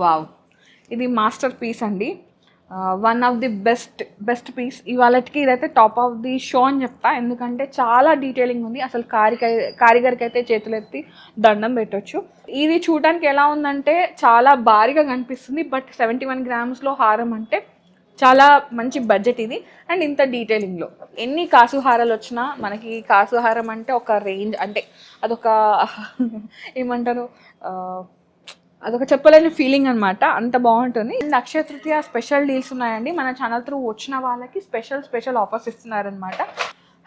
Wow, ఇది masterpiece అండి. One of the best piece. ఇవాళకి ఇదైతే టాప్ ఆఫ్ ది షో అని చెప్తా, ఎందుకంటే చాలా డీటెయిలింగ్ ఉంది. అసలు కారిగర్కి అయితే చేతులు ఎత్తి దండం పెట్టొచ్చు. ఇది చూడడానికి ఎలా ఉందంటే చాలా భారీగా కనిపిస్తుంది, బట్ 71 గ్రామ్స్లో హారం అంటే చాలా మంచి బడ్జెట్ ఇది. అండ్ ఇంత డీటెయిలింగ్లో ఎన్ని కాసు హారాలు వచ్చినా మనకి కాసు హారం అంటే ఒక రేంజ్, అంటే అదొక ఏమంటారు, అదొక చెప్పలేని ఫీలింగ్ అనమాట, అంత బాగుంటుంది. And Akshaya Tritiya special deals ఉన్నాయండి. మన ఛానల్ త్రూ వచ్చిన వాళ్ళకి స్పెషల్ ఆఫర్స్ ఇస్తున్నారనమాట.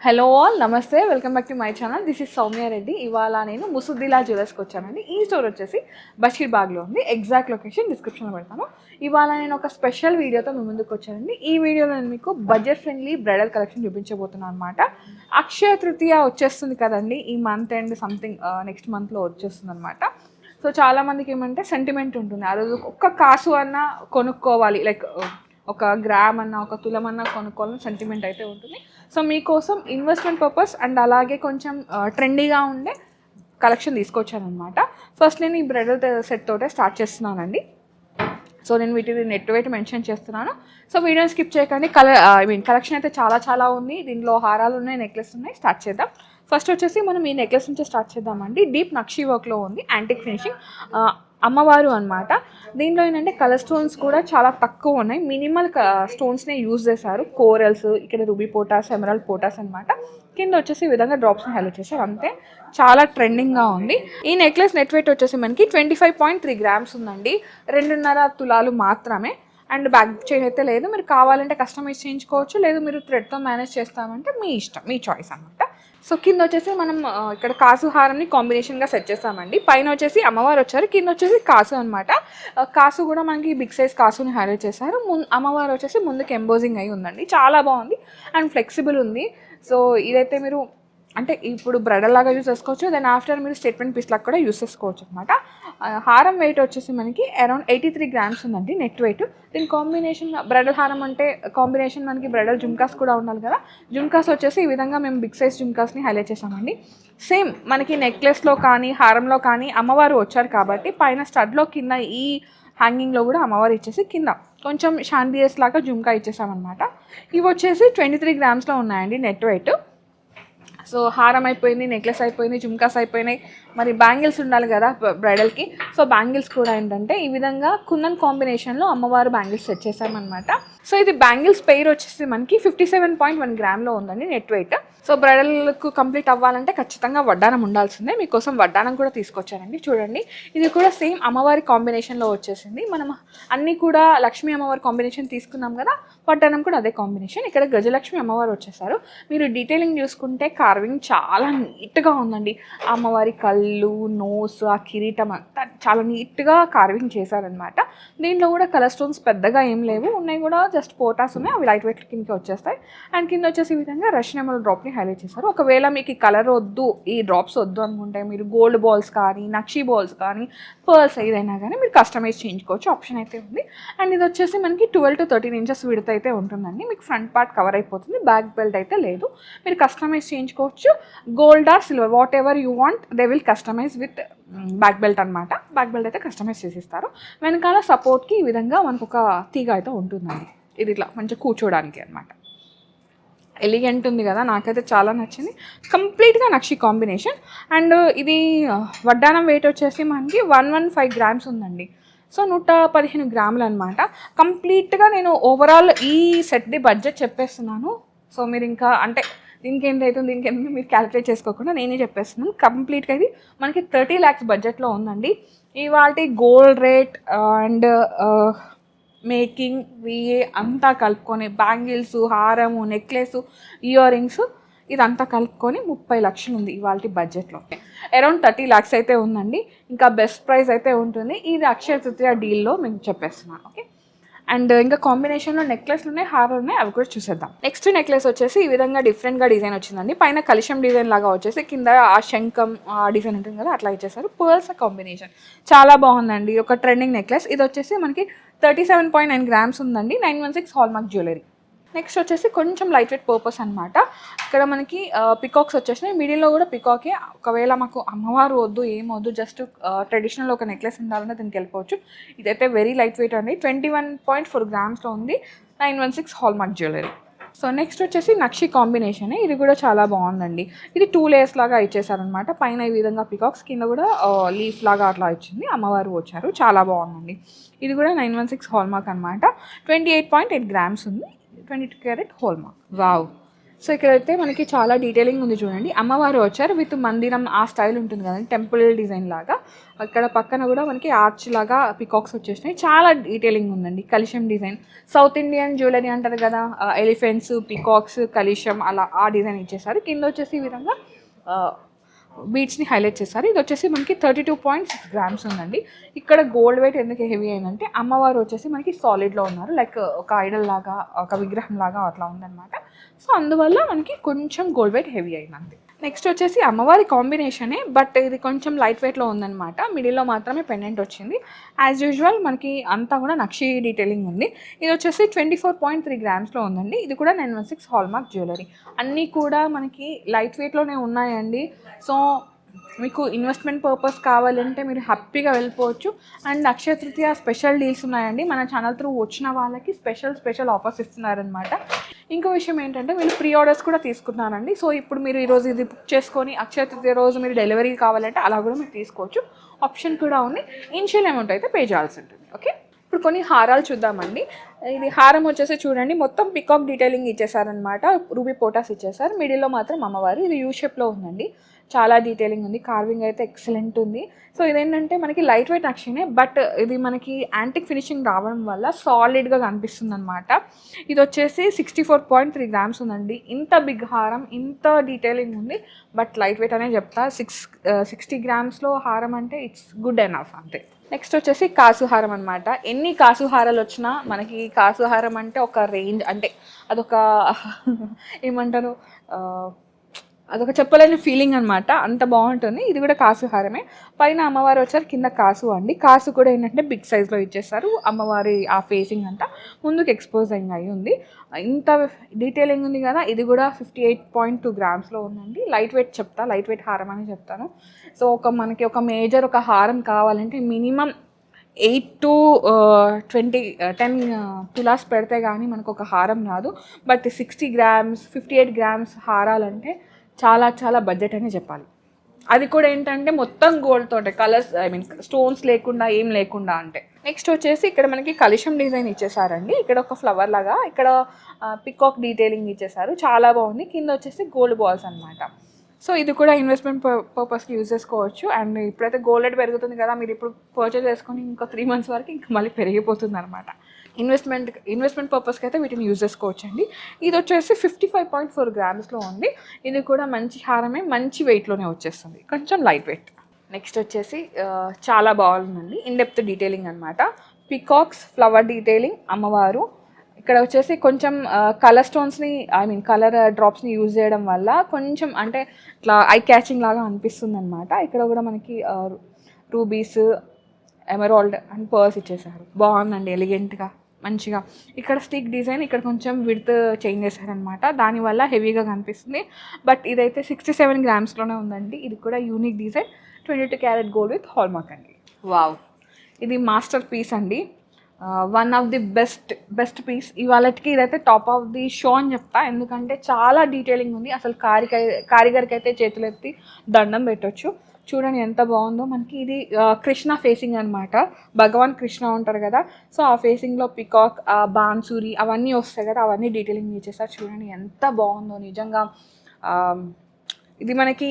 హలో ఆల్, నమస్తే, welcome back to my channel. This is Soumya Reddy. ఇవాళ నేను ముసుద్దిలా జ్యువెలర్స్కి వచ్చానండి. ఈ స్టోర్ వచ్చేసి బషీర్బాగ్లో ఉంది. ఎగ్జాక్ట్ లొకేషన్ డిస్క్రిప్షన్లో పెడతాను. ఇవాళ నేను ఒక స్పెషల్ వీడియోతో మీ ముందుకు వచ్చానండి. ఈ వీడియోలో నేను మీకు బడ్జెట్ ఫ్రెండ్లీ బ్రైడల్ కలెక్షన్ చూపించబోతున్నాను అనమాట. అక్షయ తృతీయ వచ్చేస్తుంది కదండి, ఈ మంత్ అండ్ సంథింగ్ నెక్స్ట్ మంత్లో వచ్చేస్తుంది అనమాట. సో చాలామందికి ఏమంటే సెంటిమెంట్ ఉంటుంది, ఆ రోజు ఒక్క కాసు అన్నా కొనుక్కోవాలి, లైక్ ఒక గ్రామ్ అన్నా ఒక తులం అన్నా కొనుక్కోవాలని సెంటిమెంట్ అయితే ఉంటుంది. సో మీకోసం ఇన్వెస్ట్మెంట్ పర్పస్ అండ్ అలాగే కొంచెం ట్రెండీగా ఉండే కలెక్షన్ తీసుకొచ్చాను అనమాట. ఫస్ట్ నేను ఈ బ్రైడల్ సెట్ తోటే స్టార్ట్ చేస్తున్నానండి. సో నేను వీటిని నెట్ వెయిట్ మెన్షన్ చేస్తున్నాను. సో వీడియోని స్కిప్ చేయకండి. కలెక్షన్ అయితే చాలా ఉంది. దీంట్లో హారాలు ఉన్నాయి, నెక్లెస్ ఉన్నాయి. స్టార్ట్ చేద్దాం. ఫస్ట్ వచ్చేసి మనం ఈ నెక్లెస్ నుంచి స్టార్ట్ చేద్దామండి. డీప్ నక్షీ వర్క్లో ఉంది, యాంటిక్ ఫినిషింగ్, అమ్మవారు అనమాట. దీంట్లో ఏంటంటే కలర్ స్టోన్స్ కూడా చాలా తక్కువ ఉన్నాయి, మినిమల్ స్టోన్స్నే యూజ్ చేశారు. కోరల్స్, ఇక్కడ రూబీ పోటాస్, ఎమరాల్డ్ పోటాస్ అనమాట. కింద వచ్చేసి ఈ విధంగా డ్రాప్స్ని హైలైట్ చేశారు, అంతే. చాలా ట్రెండింగ్గా ఉంది. ఈ నెక్లెస్ నెట్ వెయిట్ వచ్చేసి మనకి 25.3 గ్రామ్స్ ఉందండి. 2.5 తులాలు మాత్రమే. అండ్ బ్యాక్ చైన్ అయితే లేదు. మీరు కావాలంటే కస్టమైజ్ చేయించుకోవచ్చు, లేదు మీరు థ్రెడ్తో మేనేజ్ చేస్తామంటే మీ ఇష్టం, మీ చాయిస్ అనమాట. సో కింద వచ్చేసి మనం ఇక్కడ కాసు హారంని కాంబినేషన్గా సెట్ చేస్తామండి. పైన వచ్చేసి అమ్మవారు వచ్చారు, కింద వచ్చేసి కాసు అనమాట. కాసు కూడా మనకి బిగ్ సైజ్ కాసుని హైలైట్ చేశారు. అమ్మవారు వచ్చేసి ముందుకు ఎంబోజింగ్ అయి ఉందండి, చాలా బాగుంది అండ్ ఫ్లెక్సిబుల్ ఉంది. సో ఇదైతే మీరు అంటే ఇప్పుడు బ్రైడల్ లాగా యూస్ చేసుకోవచ్చు, దెన్ ఆఫ్టర్ మీరు స్టేట్మెంట్ పీస్ లాగా కూడా యూస్ చేసుకోవచ్చు అనమాట. హారం వెయిట్ వచ్చేసి మనకి అరౌండ్ 83 గ్రామ్స్ ఉందండి నెట్ వెయిట్. దీని కాంబినేషన్ బ్రైడల్ హారం అంటే కాంబినేషన్ మనకి బ్రైడల్ జుమ్కాస్ కూడా ఉండాలి కదా. జుమ్కాస్ వచ్చేసి ఈ విధంగా మేము బిగ్ సైజ్ జుమ్కాస్ని హైలైట్ చేసామండి. సేమ్ మనకి నెక్లెస్లో కానీ హారంలో కానీ అమ్మవారు వచ్చారు కాబట్టి పైన స్టడ్లో కింద ఈ హ్యాంగింగ్లో కూడా అమ్మవారు ఇచ్చేసి కింద కొంచెం షాండియర్స్ లాగా జుమ్కా ఇచ్చేసామన్నమాట. ఇవి వచ్చేసి 23 గ్రామ్స్లో ఉన్నాయండి నెట్ వెయిట్. సో హారం అయిపోయింది, నెక్లెస్ అయిపోయింది, జుమ్కాస్ అయిపోయినాయి, మరి బ్యాంగిల్స్ ఉండాలి కదా బ్రైడల్కి. సో బ్యాంగిల్స్ కూడా ఏంటంటే ఈ విధంగా కుందన్ కాంబినేషన్లో అమ్మవారు బ్యాంగిల్స్ సెట్ చేసామన్నమాట. సో ఇది బ్యాంగిల్స్ పెయిర్ వచ్చేసి మనకి 57.1 గ్రామ్లో ఉందండి నెట్ వెయిట్. సో బ్రైడల్కు కంప్లీట్ అవ్వాలంటే ఖచ్చితంగా వడ్డానం ఉండాల్సిందే. మీకోసం వడ్డానం కూడా తీసుకొచ్చానండి, చూడండి. ఇది కూడా సేమ్ అమ్మవారి కాంబినేషన్లో వచ్చేసింది. మనం అన్నీ కూడా లక్ష్మీ అమ్మవారి కాంబినేషన్ తీసుకున్నాం కదా, వడ్డానం కూడా అదే కాంబినేషన్. ఇక్కడ గజలక్ష్మి అమ్మవారు వచ్చేసారు. మీరు డీటెయిలింగ్ చూసుకుంటే కార్వింగ్ చాలా నీట్గా ఉందండి. అమ్మవారి కళ్ళు, నోస్, ఆ కిరీటం అంతా చాలా నీట్గా కార్వింగ్ చేశారనమాట. దీంట్లో కూడా కలర్ స్టోన్స్ పెద్దగా ఏం లేవు, ఉన్నాయి కూడా జస్ట్ పోటాస్ ఉన్నాయి, అవి లైట్ వెయిట్ కిందకి వచ్చేస్తాయి. అండ్ కింద వచ్చేసి ఈ విధంగా రష్యన్ ఎమరాల్డ్ డ్రాప్ని హైలైట్ చేశారు. ఒకవేళ మీకు ఈ కలర్ వద్దు, ఈ డ్రాప్స్ వద్దు అనుకుంటే మీరు గోల్డ్ బాల్స్ కానీ, నక్షీ బాల్స్ కానీ, పర్ల్స్ ఏదైనా కానీ మీరు కస్టమైజ్ చేయించుకోవచ్చు, ఆప్షన్ అయితే ఉంది. అండ్ ఇది వచ్చేసి మనకి 12 to 13 ఇంచెస్ విడత అయితే ఉంటుందండి. మీకు ఫ్రంట్ పార్ట్ కవర్ అయిపోతుంది, బ్యాక్ బెల్ట్ అయితే లేదు. మీరు కస్టమైజ్ చేయించుకోవచ్చు, gold or silver whatever you want they will customise with back belt అనమాట. బ్యాక్ బెల్ట్ అయితే కస్టమైజ్ చేసిస్తారు. వెనకాల సపోర్ట్కి ఈ విధంగా మనకు ఒక తీగ అయితే ఉంటుందండి, ఇది ఇట్లా మంచిగా కూర్చోడానికి అనమాట. ఎలిగెంట్ ఉంది కదా, నాకైతే చాలా నచ్చింది. కంప్లీట్గా నక్షి కాంబినేషన్. అండ్ ఇది వడ్డానం వెయిట్ వచ్చేసి మనకి 115 గ్రామ్స్ ఉందండి. సో 115 గ్రాములు అనమాట. కంప్లీట్గా నేను ఓవరాల్ ఈ సెట్ది బడ్జెట్ చెప్పేస్తున్నాను. సో మీరు ఇంకా అంటే దీనికి ఎంత అవుతుంది, దీనికి ఎంత మీరు క్యాలిక్యులేట్ చేసుకోకుండా నేనే చెప్పేస్తున్నాను. కంప్లీట్గా ఇది మనకి 30 lakhs బడ్జెట్లో ఉందండి. ఇవాళ gold rate and making VA అంతా కలుపుకొని బ్యాంగిల్స్, హారము, నెక్లెస్, ఇయర్ రింగ్స్ ఇదంతా కలుపుకొని 30 లక్షలు ఉంది ఇవాళ బడ్జెట్లో. అరౌండ్ 30 lakhs అయితే ఉందండి. ఇంకా బెస్ట్ ప్రైస్ అయితే ఉంటుంది. ఇది అక్షయ తృతీయ డీల్లో మీకు చెప్పేస్తున్నాను. ఓకే. అండ్ ఇంకా కాంబినేషన్లో నెక్లెస్లు ఉన్నాయి, హారాలు ఉన్నాయి, అవి కూడా చూసేద్దాం. నెక్స్ట్ నెక్లెస్ వచ్చేసి ఈ విధంగా డిఫరెంట్గా డిజైన్ వచ్చిందండి. పైన కలిశం డిజైన్ లాగా వచ్చేసి కింద ఆ శంఖం ఆ డిజైన్ ఉంటుంది కదా, అట్లా ఇచ్చేసారు. పర్ల్స్ కాంబినేషన్ చాలా బాగుందండి, ఒక ట్రెండింగ్ నెక్లెస్. ఇది వచ్చేసి మనకి 37.9 గ్రామ్స్ ఉందండి. 916 హాల్మార్క్ జ్యువెలరీ. నెక్స్ట్ వచ్చేసి కొంచెం లైట్ వెయిట్ పర్పస్ అనమాట. ఇక్కడ మనకి పికాక్స్ వచ్చేసినాయి, మిడిల్లో కూడా పికాకే. ఒకవేళ మాకు అమ్మవారు వద్దు ఏం వద్దు, జస్ట్ ట్రెడిషనల్ ఒక నెక్లెస్ ఉండాలంటే దీనికి వెళ్ళిపోవచ్చు. ఇదైతే వెరీ లైట్ వెయిట్ అండి, 21.4 గ్రామ్స్లో ఉంది, 916 హాల్మార్క్ జ్యువెలరీ. సో నెక్స్ట్ వచ్చేసి నక్షి కాంబినేషన్, ఇది కూడా చాలా బాగుందండి. ఇది 2 లేయర్స్ లాగా ఇచ్చేసారనమాట. పైన ఈ విధంగా పికాక్స్, కింద కూడా లీఫ్ లాగా అట్లా ఇచ్చింది, అమ్మవారు వచ్చారు, చాలా బాగుందండి. ఇది కూడా 916 హాల్మార్క్ అనమాట, 28.8 గ్రామ్స్ ఉంది, 22 క్యారెట్ హాల్మార్క్. వావ్. సో ఇక్కడైతే మనకి చాలా డీటెయిలింగ్ ఉంది చూడండి. అమ్మవారు వచ్చారు విత్ మందిరం ఆ స్టైల్ ఉంటుంది కదండి, టెంపుల్ డిజైన్ లాగా. అక్కడ పక్కన కూడా మనకి ఆర్చ్ లాగా పికాక్స్ వచ్చేసినాయి, చాలా డీటెయిలింగ్ ఉందండి. కలిషం డిజైన్, సౌత్ ఇండియన్ జ్యువెలరీ అంటారు కదా, ఎలిఫెంట్స్, పికాక్స్, కలిషం అలా ఆ డిజైన్ ఇచ్చేసారు. కింద వచ్చేసి ఈ విధంగా బీడ్స్ని హైలైట్ చేస్తారు. ఇది వచ్చేసి మనకి 32.6 గ్రామ్స్ ఉందండి. ఇక్కడ గోల్డ్ వెయిట్ ఎందుకు హెవీ అయిందంటే అమ్మవారు వచ్చేసి మనకి సాలిడ్లో ఉన్నారు, లైక్ ఒక ఐడల్ లాగా, ఒక విగ్రహం లాగా అట్లా ఉందన్నమాట. సో అందువల్ల మనకి కొంచెం గోల్డ్ వెయిట్ హెవీ అయిందండి. నెక్స్ట్ వచ్చేసి అమ్మవారి కాంబినేషనే, బట్ ఇది కొంచెం లైట్ వెయిట్లో ఉందన్నమాట. మిడిల్లో మాత్రమే పెండెంట్ వచ్చింది. యాజ్ యూజువల్ మనకి అంతా కూడా నక్షి డీటెయిలింగ్ ఉంది. ఇది వచ్చేసి 24.3 గ్రామ్స్లో ఉందండి. ఇది కూడా 916 హాల్మార్క్ జ్యువెలరీ. అన్నీ కూడా మనకి లైట్ వెయిట్లోనే ఉన్నాయండి. సో మీకు ఇన్వెస్ట్మెంట్ పర్పస్ కావాలంటే మీరు హ్యాపీగా వెళ్ళిపోవచ్చు. And Akshaya Tritiya special deals ఉన్నాయండి, మన ఛానల్ త్రూ వచ్చిన వాళ్ళకి స్పెషల్ ఆఫర్స్ ఇస్తున్నారనమాట. ఇంకో విషయం ఏంటంటే మీరు ప్రీ ఆర్డర్స్ కూడా తీసుకున్నారండి. సో ఇప్పుడు మీరు ఈరోజు ఇది బుక్ చేసుకొని అక్షయ తృతీయ రోజు మీరు డెలివరీ కావాలంటే అలా కూడా మీరు తీసుకోవచ్చు, ఆప్షన్ కూడా ఉంది. ఇనిషియల్ అమౌంట్ అయితే పే చేయాల్సి ఉంటుంది. ఓకే, ఇప్పుడు కొన్ని హారాలు చూద్దామండి. ఇది హారం వచ్చేసి చూడండి, మొత్తం పికాక్ డీటెయిలింగ్ ఇచ్చేసారనమాట, రూబీ పోటాస్ ఇచ్చేసారు. మిడిల్లో మాత్రం అమ్మవారు, ఇది యూ షేప్లో ఉందండి, చాలా డీటెయిలింగ్ ఉంది, కార్వింగ్ అయితే ఎక్సలెంట్ ఉంది. సో ఇదేంటంటే మనకి లైట్ వెయిట్ నక్షినే, బట్ ఇది మనకి యాంటిక్ ఫినిషింగ్ రావడం వల్ల సాలిడ్గా కనిపిస్తుంది అనమాట. ఇది వచ్చేసి 64.3 గ్రామ్స్ ఉందండి. ఇంత బిగ్ హారం, ఇంత డీటెయిలింగ్ ఉంది, బట్ లైట్ వెయిట్ అనే చెప్తా. 60 గ్రామ్స్లో హారం అంటే ఇట్స్ గుడ్ ఎనఫ్ అంతే. నెక్స్ట్ వచ్చేసి కాసుహారం అనమాట. ఎన్ని కాసుహారాలు వచ్చినా మనకి కాసుహారం అంటే ఒక రేంజ్, అంటే అదొక ఏమంటారు, అదొక చెప్పలేని ఫీలింగ్ అనమాట, అంత బాగుంటుంది. ఇది కూడా కాసుహారమే. పైన అమ్మవారు వచ్చారు, కింద కాసు అండి. కాసు కూడా ఏంటంటే బిగ్ సైజ్లో ఇచ్చేస్తారు. అమ్మవారి ఆ ఫేసింగ్ అంతా ముందుకు ఎక్స్పోజ్ అయ్యి ఉంది. ఇంత డీటెయిలింగ్ ఉంది కదా. ఇది కూడా 58.2 గ్రామ్స్లో ఉందండి. లైట్ వెయిట్ చెప్తా, లైట్ వెయిట్ హారం అని చెప్తాను. సో మనకి ఒక మేజర్ ఒక హారం కావాలంటే మినిమం 8 to 10 తులాస్ పెడితే కానీ మనకు ఒక హారం రాదు. బట్ 60 గ్రామ్స్ 58 గ్రామ్స్ హారాలంటే చాలా బడ్జెట్ అని చెప్పాలి. అది కూడా ఏంటంటే మొత్తం గోల్డ్ తోటే, కలర్స్ స్టోన్స్ లేకుండా ఏం లేకుండా అంటే. నెక్స్ట్ వచ్చేసి ఇక్కడ మనకి కలిషం డిజైన్ ఇచ్చేసారండి. ఇక్కడ ఒక ఫ్లవర్ లాగా, ఇక్కడ పికాక్ డీటెయిలింగ్ ఇచ్చేసారు, చాలా బాగుంది. కింద వచ్చేసి గోల్డ్ బాల్స్ అనమాట. సో ఇది కూడా ఇన్వెస్ట్మెంట్ పర్పస్కి యూజ్ చేసుకోవచ్చు. అండ్ ఇప్పుడైతే గోల్డ్ రేట్ పెరుగుతుంది కదా, మీరు ఇప్పుడు పర్చేజ్ చేసుకొని ఇంకా 3 months వరకు ఇంకా మళ్ళీ పెరిగిపోతుంది అనమాట. ఇన్వెస్ట్మెంట్ పర్పస్కి అయితే వీటిని యూజ్ చేసుకోవచ్చు అండి. ఇది వచ్చేసి 55.4 గ్రామ్స్లో ఉంది. ఇది కూడా మంచి హారమే, మంచి వెయిట్లోనే వచ్చేస్తుంది, కొంచెం లైట్ వెయిట్. నెక్స్ట్ వచ్చేసి చాలా బాగుందండి, ఇన్డెప్త్ డీటెయిలింగ్ అనమాట. పికాక్స్, ఫ్లవర్ డీటెయిలింగ్, అమ్మవారు. ఇక్కడ వచ్చేసి కొంచెం కలర్ స్టోన్స్ని కలర్ డ్రాప్స్ని యూజ్ చేయడం వల్ల కొంచెం అంటే ఇట్లా ఐ క్యాచింగ్ లాగా అనిపిస్తుంది అనమాట. ఇక్కడ కూడా మనకి రూబీస్, ఎమరాల్డ్ అండ్ పర్ల్స్ ఇచ్చేసారు, బాగుందండి, ఎలిగెంట్గా మంచిగా. ఇక్కడ స్టిక్ డిజైన్, ఇక్కడ కొంచెం విడ్త్ చేంజ్ చేశారనమాట, దానివల్ల హెవీగా కనిపిస్తుంది. బట్ ఇదైతే 67 గ్రామ్స్లోనే ఉందండి. ఇది కూడా unique design, 22 carat gold with hallmark అండి. వావ్, ఇది మాస్టర్ పీస్ అండి, one of the best piece. ఇవాళకి ఇదైతే టాప్ ఆఫ్ ది షో అని చెప్తా, ఎందుకంటే చాలా డీటెయిలింగ్ ఉంది. అసలు కారిగర్కి అయితే చేతులెత్తి దండం పెట్టొచ్చు. చూడండి ఎంత బాగుందో. మనకి ఇది కృష్ణ ఫేసింగ్ అనమాట, భగవాన్ కృష్ణ ఉంటారు కదా, సో ఆ ఫేసింగ్లో పికాక్, బాన్సూరి అవన్నీ వస్తాయి కదా, అవన్నీ డీటెయిలింగ్ ఇచ్చేసారు. చూడండి ఎంత బాగుందో నిజంగా. ఇది మనకి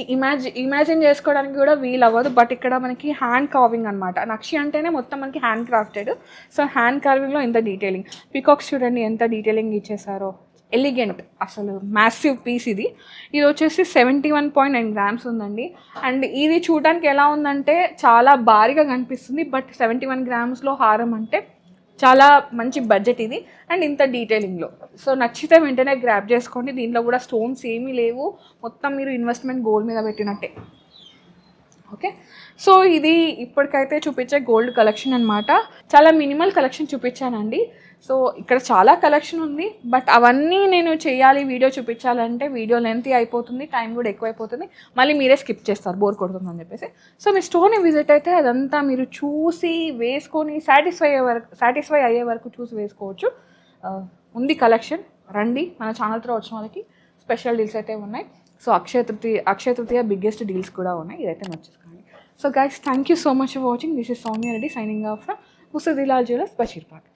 ఇమాజిన్ చేసుకోవడానికి కూడా వీలు అవ్వదు. బట్ ఇక్కడ మనకి హ్యాండ్ కార్వింగ్ అనమాట. నక్షి అంటేనే మొత్తం మనకి హ్యాండ్ క్రాఫ్టెడ్, సో హ్యాండ్ కార్వింగ్లో ఎంత డీటెయిలింగ్. పికాక్స్ చూడండి ఎంత డీటెయిలింగ్ ఇచ్చేసారో, ఎలిగెంట్, అసలు మ్యాసివ్ పీస్ ఇది. ఇది వచ్చేసి 71.9 గ్రామ్స్ ఉందండి. అండ్ ఇది చూడడానికి ఎలా ఉందంటే చాలా భారీగా కనిపిస్తుంది, బట్ 71 గ్రామ్స్లో హారం అంటే చాలా మంచి బడ్జెట్ ఇది. అండ్ ఇంత డీటెయిలింగ్లో, సో నచ్చితే వెంటనే గ్రాప్ చేసుకోండి. దీంట్లో కూడా స్టోన్స్ ఏమీ లేవు, మొత్తం మీరు ఇన్వెస్ట్మెంట్ గోల్డ్ మీద పెట్టినట్టే. ఓకే, సో ఇది ఇప్పటికైతే చూపించే గోల్డ్ కలెక్షన్ అనమాట. చాలా మినిమల్ కలెక్షన్ చూపించానండి. సో ఇక్కడ చాలా కలెక్షన్ ఉంది, బట్ అవన్నీ నేను చేయాలి, వీడియో చూపించాలంటే వీడియో లెంత్ అయిపోతుంది, టైం కూడా ఎక్కువైపోతుంది, మళ్ళీ మీరే స్కిప్ చేస్తారు బోర్ కొడుతుంది అని చెప్పేసి. సో మీ స్టోర్ని విజిట్ అయితే అదంతా మీరు చూసి వేసుకొని సాటిస్ఫై అయ్యే వరకు చూసి వేసుకోవచ్చు. ఉంది కలెక్షన్, రండి. మన ఛానల్ త్రూ వచ్చిన వాళ్ళకి స్పెషల్ డీల్స్ అయితే ఉన్నాయి. So Akshaya Tritiya biggest deals కూడా ఉన్నాయి, ఇదైతే నచ్చేసుకోండి. So guys, thank you so much for watching. This is Soumya Reddy signing off from Musaddilal jewellers, Basheerbagh.